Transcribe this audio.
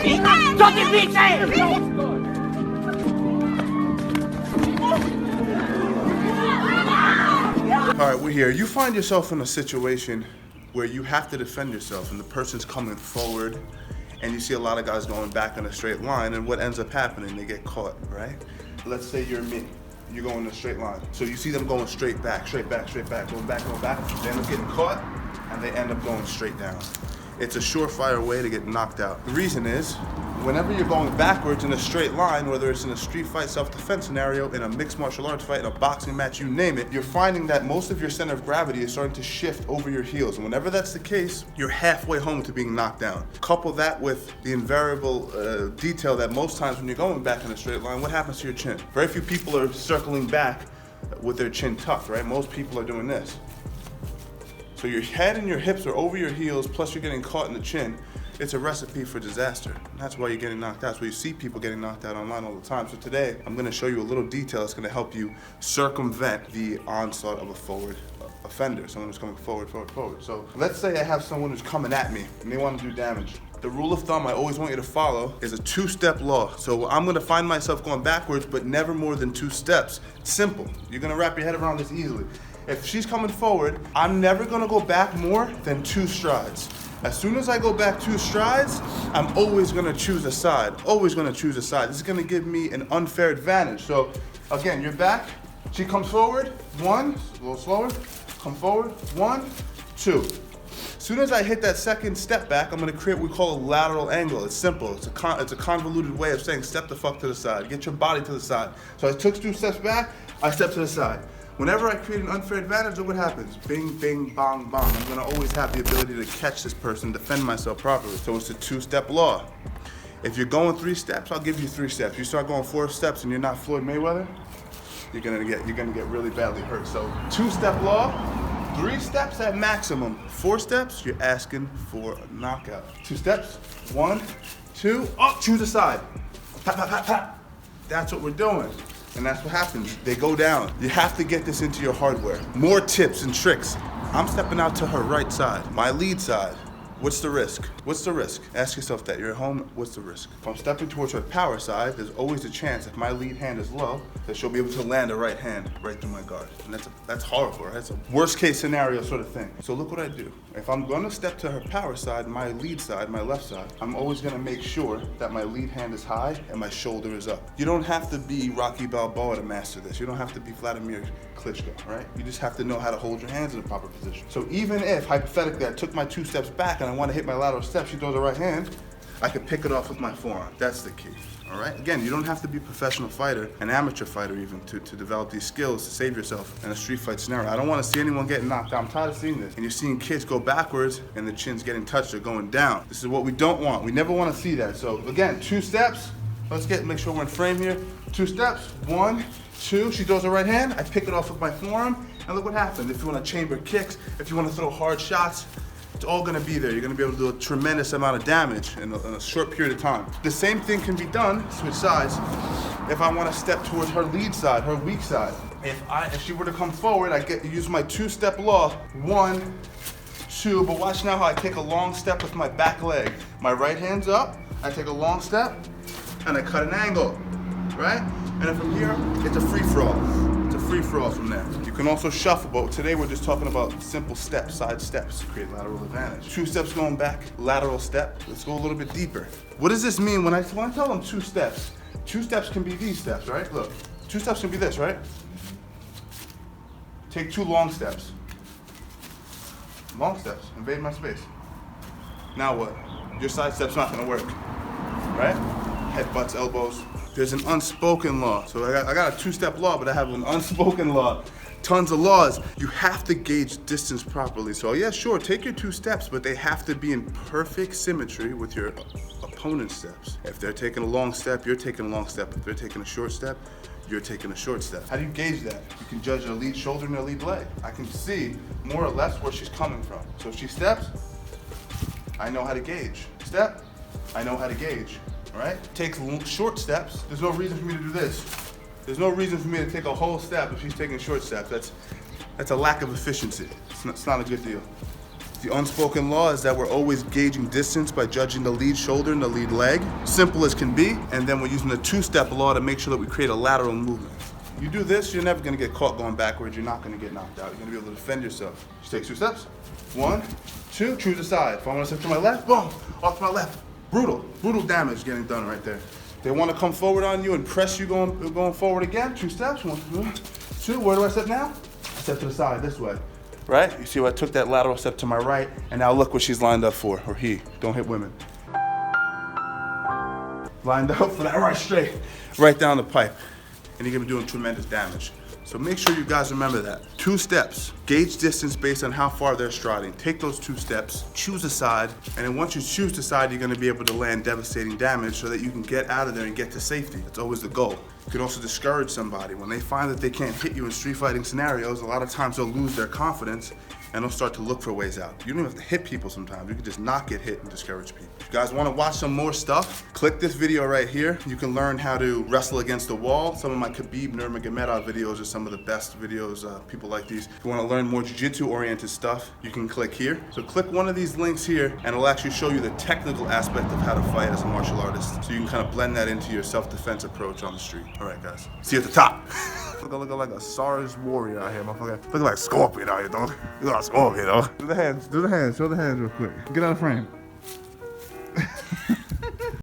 All right, we're here. You find yourself in a situation where you have to defend yourself and the person's coming forward and you see a lot of guys going back in a straight line, and what ends up happening, they get caught, right? Let's say you're me. You're going in a straight line. So you see them going straight back, going back. They end up getting caught and they end up going straight down. It's a surefire way to get knocked out. The reason is, whenever you're going backwards in a straight line, whether it's in a street fight, self-defense scenario, in a mixed martial arts fight, in a boxing match, you name it, you're finding that most of your center of gravity is starting to shift over your heels. And whenever that's the case, you're halfway home to being knocked down. Couple that with the invariable detail that most times when you're going back in a straight line, what happens to your chin? Very few people are circling back with their chin tucked, right? Most people are doing this. So your head and your hips are over your heels, plus you're getting caught in the chin. It's a recipe for disaster. That's why you're getting knocked out. That's why you see people getting knocked out online all the time. So today, I'm gonna show you a little detail that's gonna help you circumvent the onslaught of a forward offender, someone who's coming forward. So let's say I have someone who's coming at me and they want to do damage. The rule of thumb I always want you to follow is a two-step law. So I'm gonna find myself going backwards, but never more than 2 steps. Simple. You're gonna wrap your head around this easily. If she's coming forward, I'm never gonna go back more than 2 strides. As soon as I go back 2 strides, I'm always gonna choose a side. This is gonna give me an unfair advantage. So again, you're back, she comes forward, 1, a little slower, come forward, 1, 2. As soon as I hit that second step back, I'm gonna create what we call a lateral angle. It's simple, it's a convoluted way of saying step the fuck to the side, get your body to the side. So I took 2 steps back, I step to the side. Whenever I create an unfair advantage, what happens? Bing, bing, bong, bong. I'm gonna always have the ability to catch this person, defend myself properly. So it's a 2-step law. If you're going 3 steps, I'll give you 3 steps. You start going 4 steps and you're not Floyd Mayweather, you're gonna get really badly hurt. So 2-step law, 3 steps at maximum. 4 steps, you're asking for a knockout. 2 steps, 1, 2, oh, choose a side. Pop, pop, pop, pop. That's what we're doing. And that's what happens. They go down. You have to get this into your hardware. More tips and tricks. I'm stepping out to her right side, my lead side. What's the risk? Ask yourself that. You're at home, what's the risk? If I'm stepping towards her power side, there's always a chance if my lead hand is low that she'll be able to land a right hand right through my guard. And that's horrible, right? That's a worst case scenario sort of thing. So look what I do. If I'm gonna step to her power side, my lead side, my left side, I'm always gonna make sure that my lead hand is high and my shoulder is up. You don't have to be Rocky Balboa to master this. You don't have to be Vladimir Klitschko, right? You just have to know how to hold your hands in a proper position. So even if, hypothetically, I took my 2 steps back and I want to hit my lateral step, she throws the right hand, I could pick it off with my forearm. That's the key, all right? Again, you don't have to be a professional fighter, an amateur fighter even, to develop these skills to save yourself in a street fight scenario. I don't want to see anyone getting knocked out. I'm tired of seeing this. And you're seeing kids go backwards and the chin's getting touched or going down. This is what we don't want. We never want to see that. So again, 2 steps. Make sure we're in frame here. 2 steps, 1, 2, she throws her right hand, I pick it off with my forearm, and look what happens. If you want to chamber kicks, if you want to throw hard shots, it's all gonna be there. You're gonna be able to do a tremendous amount of damage in a short period of time. The same thing can be done, switch sides, if I want to step towards her lead side, her weak side. If she were to come forward, I use my 2-step law, 1, 2, but watch now how I take a long step with my back leg. My right hand's up, I take a long step, and I cut an angle, right? And then from here, it's a free-for-all. It's a free-for-all from there. You can also shuffle, but today we're just talking about simple steps, side steps to create lateral advantage. 2 steps going back, lateral step. Let's go a little bit deeper. What does this mean when I tell them 2 steps? 2 steps can be these steps, right? Look, 2 steps can be this, right? Take 2 long steps. Long steps, invade my space. Now what? Your side step's not gonna work, right? Headbutts, elbows. There's an unspoken law. So I got a 2-step law, but I have an unspoken law. Tons of laws. You have to gauge distance properly. So yeah, sure, take your 2 steps, but they have to be in perfect symmetry with your opponent's steps. If they're taking a long step, you're taking a long step. If they're taking a short step, you're taking a short step. How do you gauge that? You can judge their lead shoulder and their lead leg. I can see more or less where she's coming from. So if she steps, I know how to gauge. Step, I know how to gauge. All right? Takes short steps. There's no reason for me to do this. There's no reason for me to take a whole step if she's taking short steps. That's a lack of efficiency. It's not a good deal. The unspoken law is that we're always gauging distance by judging the lead shoulder and the lead leg. Simple as can be. And then we're using the two-step law to make sure that we create a lateral movement. You do this, you're never gonna get caught going backwards. You're not gonna get knocked out. You're gonna be able to defend yourself. Just take 2 steps. 1, 2, choose a side. If I wanna step to my left, boom, off to my left. Brutal damage getting done right there. They wanna come forward on you and press you going forward again. 2 steps, 1, 2. Where do I step now? I step to the side, this way. Right? You see I took that lateral step to my right, and now look what she's lined up for, or he. Don't hit women. Lined up for that right straight, right down the pipe. And you're gonna be doing tremendous damage. So make sure you guys remember that. 2 steps, gauge distance based on how far they're striding. Take those 2 steps, choose a side, and then once you choose the side, you're gonna be able to land devastating damage so that you can get out of there and get to safety. That's always the goal. You can also discourage somebody. When they find that they can't hit you in street fighting scenarios, a lot of times they'll lose their confidence and they'll start to look for ways out. You don't even have to hit people sometimes. You can just not get hit and discourage people. If you guys wanna watch some more stuff, click this video right here. You can learn how to wrestle against the wall. Some of my Khabib Nurmagomedov videos are some of the best videos. People like these. If you wanna learn more jiu-jitsu oriented stuff, you can click here. So click one of these links here and it'll actually show you the technical aspect of how to fight as a martial artist. So you can kind of blend that into your self-defense approach on the street. All right, guys. See you at the top. Looking like a SARS warrior out here, motherfucker. Looking like Scorpion out here, dog. You got a Scorpion, dog. Do the hands, show the hands real quick. Get out of frame.